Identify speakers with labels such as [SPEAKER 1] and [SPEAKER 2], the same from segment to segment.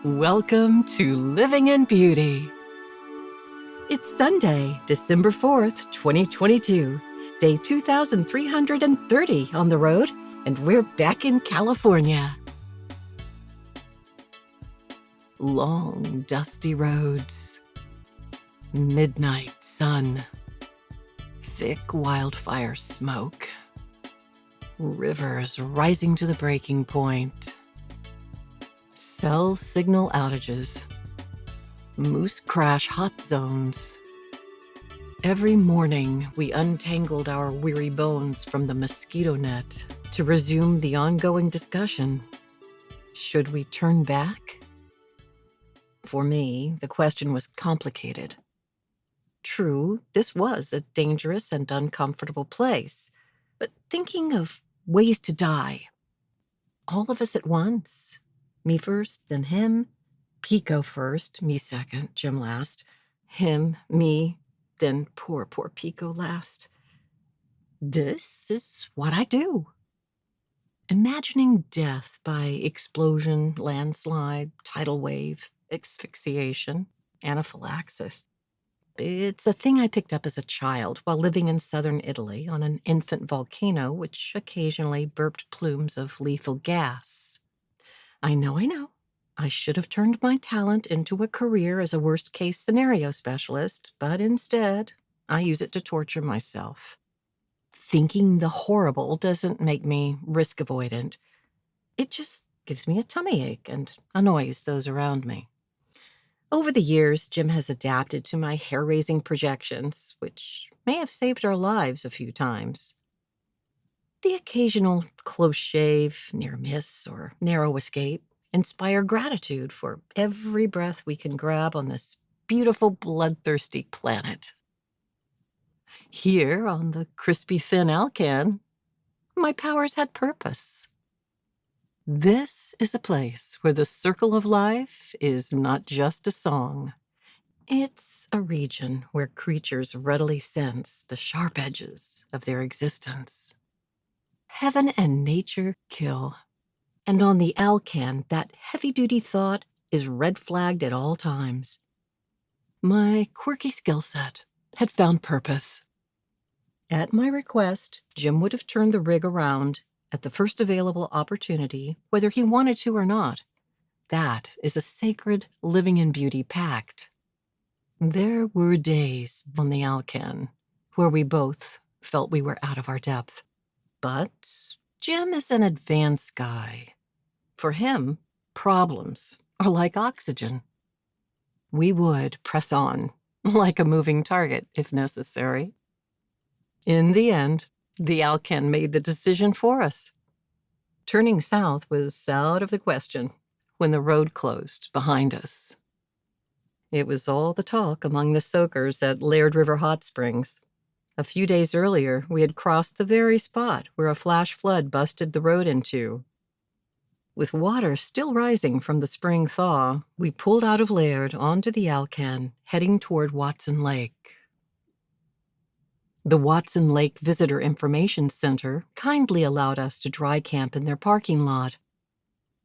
[SPEAKER 1] Welcome to Living in Beauty. It's Sunday, December 4th, 2022, day 2330 on the road, and we're back in California. Long, dusty roads, midnight sun, thick wildfire smoke, rivers rising to the breaking point, cell signal outages, moose crash hot zones. Every morning, we untangled our weary bones from the mosquito net to resume the ongoing discussion. Should we turn back? For me, the question was complicated. True, this was a dangerous and uncomfortable place, but thinking of ways to die, all of us at once, me first, then him, Pico first, me second, Jim last, him, me, then poor Pico last. This is what I do. Imagining death by explosion, landslide, tidal wave, asphyxiation, anaphylaxis. It's a thing I picked up as a child while living in southern Italy on an infant volcano which occasionally burped plumes of lethal gas. I know. I should have turned my talent into a career as a worst-case scenario specialist, but instead, I use it to torture myself. Thinking the horrible doesn't make me risk avoidant. It just gives me a tummy ache and annoys those around me. Over the years, Jim has adapted to my hair-raising projections, which may have saved our lives a few times. The occasional close shave, near miss, or narrow escape inspire gratitude for every breath we can grab on this beautiful, bloodthirsty planet. Here on the crispy thin Alcan, my powers had purpose. This is a place where the circle of life is not just a song. It's a region where creatures readily sense the sharp edges of their existence. Heaven and nature kill. And on the Alcan, that heavy-duty thought is red-flagged at all times. My quirky skill set had found purpose. At my request, Jim would have turned the rig around at the first available opportunity, whether he wanted to or not. That is a sacred living in beauty pact. There were days on the Alcan where we both felt we were out of our depth. But Jim is an advanced guy. For him, problems are like oxygen. We would press on, like a moving target if necessary. In the end, the Alcan made the decision for us. Turning south was out of the question when the road closed behind us. It was all the talk among the soakers at Laird River Hot Springs. A few days earlier, we had crossed the very spot where a flash flood busted the road in two. With water still rising from the spring thaw, we pulled out of Laird onto the Alcan, heading toward Watson Lake. The Watson Lake Visitor Information Center kindly allowed us to dry camp in their parking lot.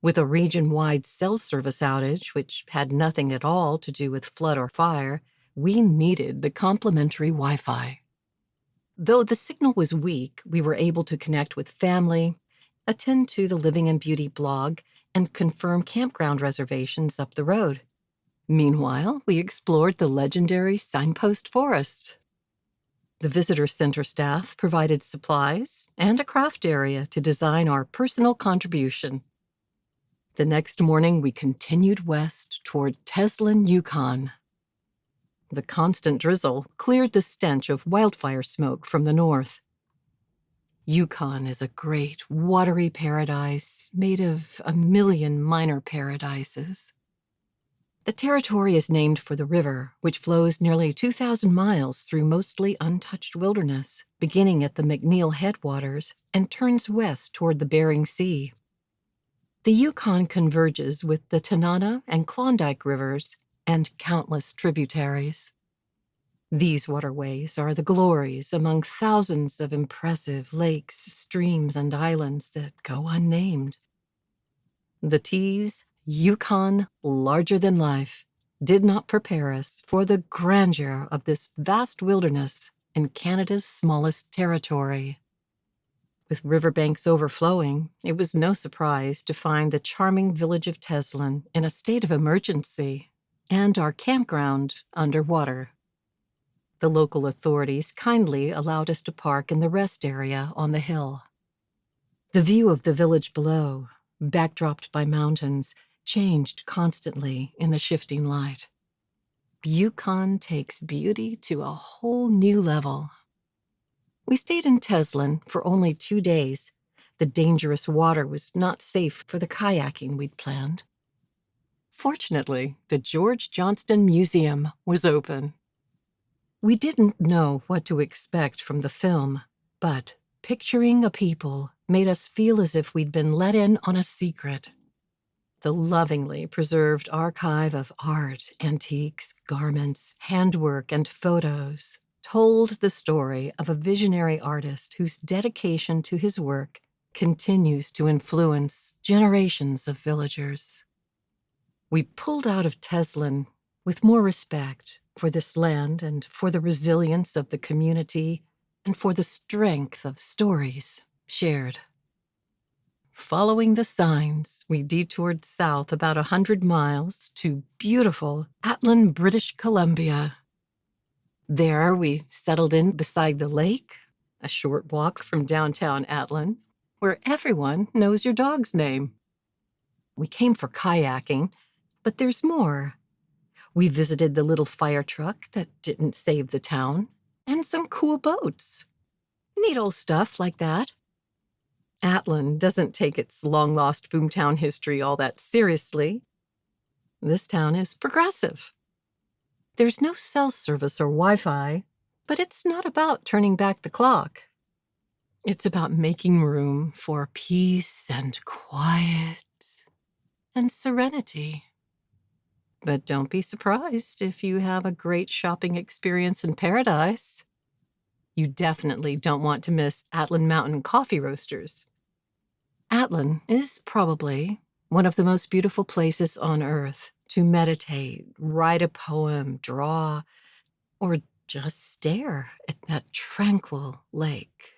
[SPEAKER 1] With a region-wide cell service outage, which had nothing at all to do with flood or fire, we needed the complimentary Wi-Fi. Though the signal was weak, we were able to connect with family, attend to the Living in Beauty blog, and confirm campground reservations up the road. Meanwhile, we explored the legendary Signpost Forest. The visitor center staff provided supplies and a craft area to design our personal contribution. The next morning, we continued west toward Teslin, Yukon. The constant drizzle cleared the stench of wildfire smoke from the north. Yukon is a great, watery paradise made of a million minor paradises. The territory is named for the river, which flows nearly 2,000 miles through mostly untouched wilderness, beginning at the McNeil headwaters and turns west toward the Bering Sea. The Yukon converges with the Tanana and Klondike rivers and countless tributaries. These waterways are the glories among thousands of impressive lakes, streams, and islands that go unnamed. The T's, Yukon, larger than life, did not prepare us for the grandeur of this vast wilderness in Canada's smallest territory. With riverbanks overflowing, it was no surprise to find the charming village of Teslin in a state of emergency and our campground underwater. The local authorities kindly allowed us to park in the rest area on the hill. The view of the village below, backdropped by mountains, changed constantly in the shifting light. Yukon takes beauty to a whole new level. We stayed in Teslin for only 2 days. The dangerous water was not safe for the kayaking we'd planned. Fortunately, the George Johnston Museum was open. We didn't know what to expect from the film, but picturing a people made us feel as if we'd been let in on a secret. The lovingly preserved archive of art, antiques, garments, handwork, and photos told the story of a visionary artist whose dedication to his work continues to influence generations of villagers. We pulled out of Teslin with more respect for this land and for the resilience of the community and for the strength of stories shared. Following the signs, we detoured south about 100 miles to beautiful Atlin, British Columbia. There, we settled in beside the lake, a short walk from downtown Atlin, where everyone knows your dog's name. We came for kayaking, but there's more. We visited the little fire truck that didn't save the town, and some cool boats. Neat old stuff like that. Atlin doesn't take its long-lost boomtown history all that seriously. This town is progressive. There's no cell service or Wi-Fi, but it's not about turning back the clock. It's about making room for peace and quiet and serenity. But don't be surprised if you have a great shopping experience in paradise. You definitely don't want to miss Atlin Mountain Coffee Roasters. Atlin is probably one of the most beautiful places on earth to meditate, write a poem, draw, or just stare at that tranquil lake.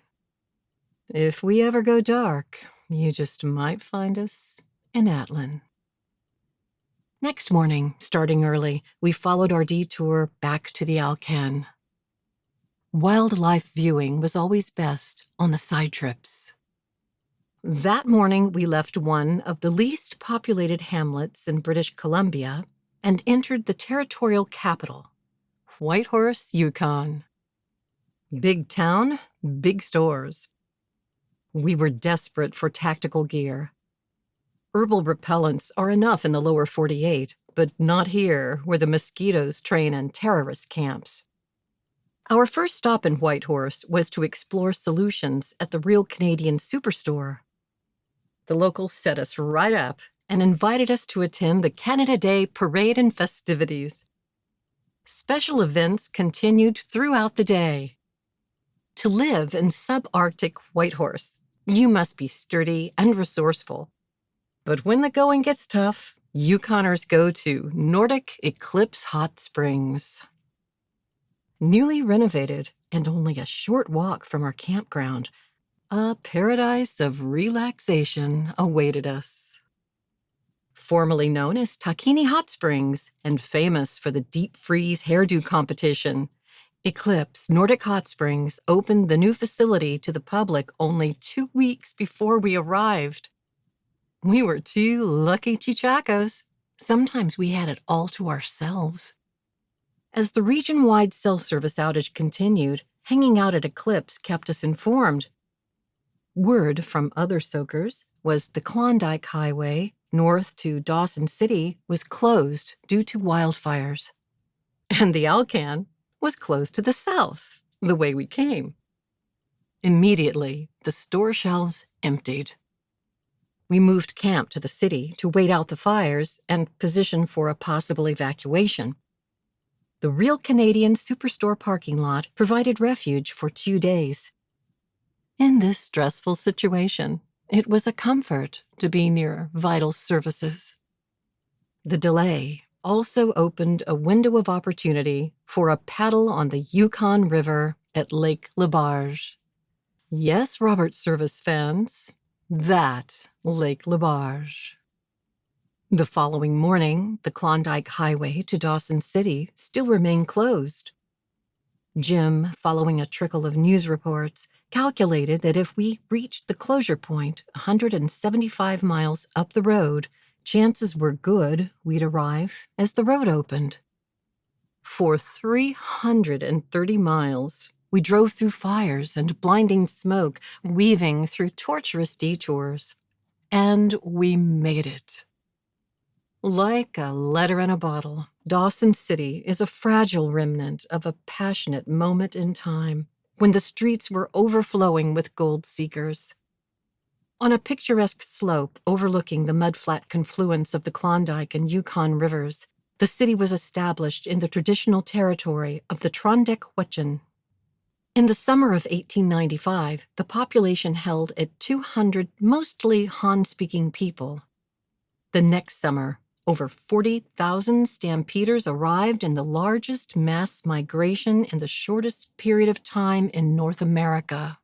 [SPEAKER 1] If we ever go dark, you just might find us in Atlin. Next morning, starting early, we followed our detour back to the Alcan. Wildlife viewing was always best on the side trips. That morning, we left one of the least populated hamlets in British Columbia and entered the territorial capital, Whitehorse, Yukon. Big town, big stores. We were desperate for tactical gear. Herbal repellents are enough in the lower 48, but not here, where the mosquitoes train in terrorist camps. Our first stop in Whitehorse was to explore solutions at the Real Canadian Superstore. The locals set us right up and invited us to attend the Canada Day parade and festivities. Special events continued throughout the day. To live in subarctic Whitehorse, you must be sturdy and resourceful. But when the going gets tough, Yukoners go to Nordic Eclipse Hot Springs. Newly renovated and only a short walk from our campground, a paradise of relaxation awaited us. Formerly known as Takini Hot Springs and famous for the deep freeze hairdo competition, Eclipse Nordic Hot Springs opened the new facility to the public only 2 weeks before we arrived. We were two lucky chachacos. Sometimes we had it all to ourselves. As the region-wide cell service outage continued, hanging out at Eclipse kept us informed. Word from other soakers was the Klondike Highway north to Dawson City was closed due to wildfires. And the Alcan was closed to the south, the way we came. Immediately, the store shelves emptied. We moved camp to the city to wait out the fires and position for a possible evacuation. The Real Canadian Superstore parking lot provided refuge for 2 days. In this stressful situation, it was a comfort to be near vital services. The delay also opened a window of opportunity for a paddle on the Yukon River at Lake Lebarge. Yes, Robert Service fans, that Lake Lebarge. The following morning, the Klondike Highway to Dawson City still remained closed. Jim, following a trickle of news reports, calculated that if we reached the closure point 175 miles up the road, chances were good we'd arrive as the road opened. For 330 miles, we drove through fires and blinding smoke, weaving through torturous detours. And we made it. Like a letter in a bottle, Dawson City is a fragile remnant of a passionate moment in time when the streets were overflowing with gold seekers. On a picturesque slope overlooking the mudflat confluence of the Klondike and Yukon rivers, the city was established in the traditional territory of the Trondek-Wetjen. In the summer of 1895, the population held at 200 mostly Han-speaking people. The next summer, over 40,000 stampeders arrived in the largest mass migration in the shortest period of time in North America.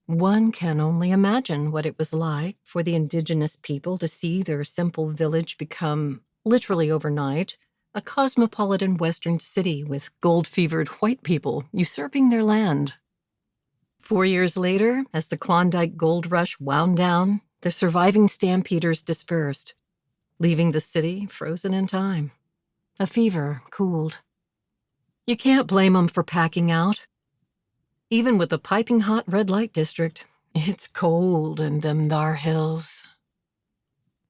[SPEAKER 1] One can only imagine what it was like for the indigenous people to see their simple village become, literally overnight, a cosmopolitan western city with gold-fevered white people usurping their land. 4 years later, as the Klondike gold rush wound down, the surviving stampeders dispersed, leaving the city frozen in time. A fever cooled. You can't blame them for packing out. Even with the piping hot red light district, it's cold in them thar hills.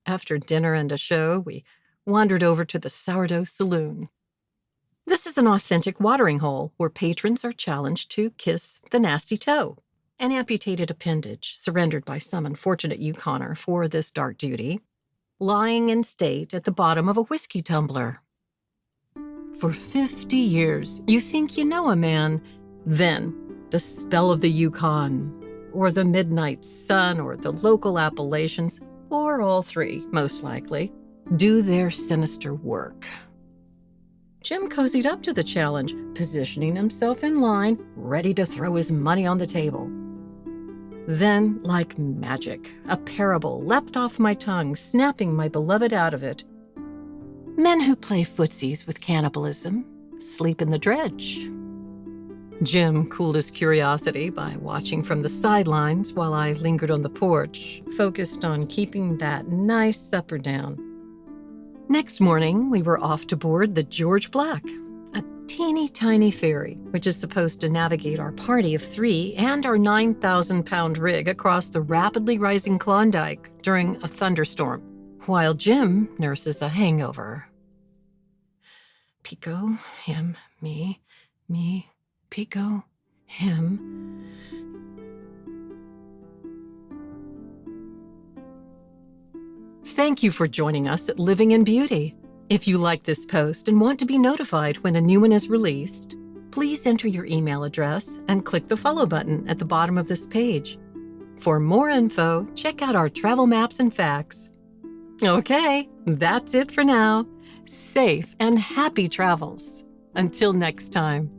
[SPEAKER 1] After dinner and a show, we wandered over to the Sourdough Saloon. This is an authentic watering hole where patrons are challenged to kiss the nasty toe, an amputated appendage surrendered by some unfortunate Yukoner for this dark duty, lying in state at the bottom of a whiskey tumbler. For 50 years, you think you know a man. Then, the spell of the Yukon, or the midnight sun, or the local Appalachians, or all three, most likely, do their sinister work. Jim cozied up to the challenge, positioning himself in line, ready to throw his money on the table. Then, like magic, a parable leapt off my tongue, snapping my beloved out of it. Men who play footsies with cannibalism sleep in the dredge. Jim cooled his curiosity by watching from the sidelines while I lingered on the porch, focused on keeping that nice supper down. Next morning, we were off to board the George Black, a teeny-tiny ferry which is supposed to navigate our party of 3 and our 9,000-pound rig across the rapidly rising Klondike during a thunderstorm, while Jim nurses a hangover. Pico, him, me, Pico, him. Thank you for joining us at Living in Beauty. If you like this post and want to be notified when a new one is released, please enter your email address and click the follow button at the bottom of this page. For more info, check out our travel maps and facts. Okay, that's it for now. Safe and happy travels. Until next time.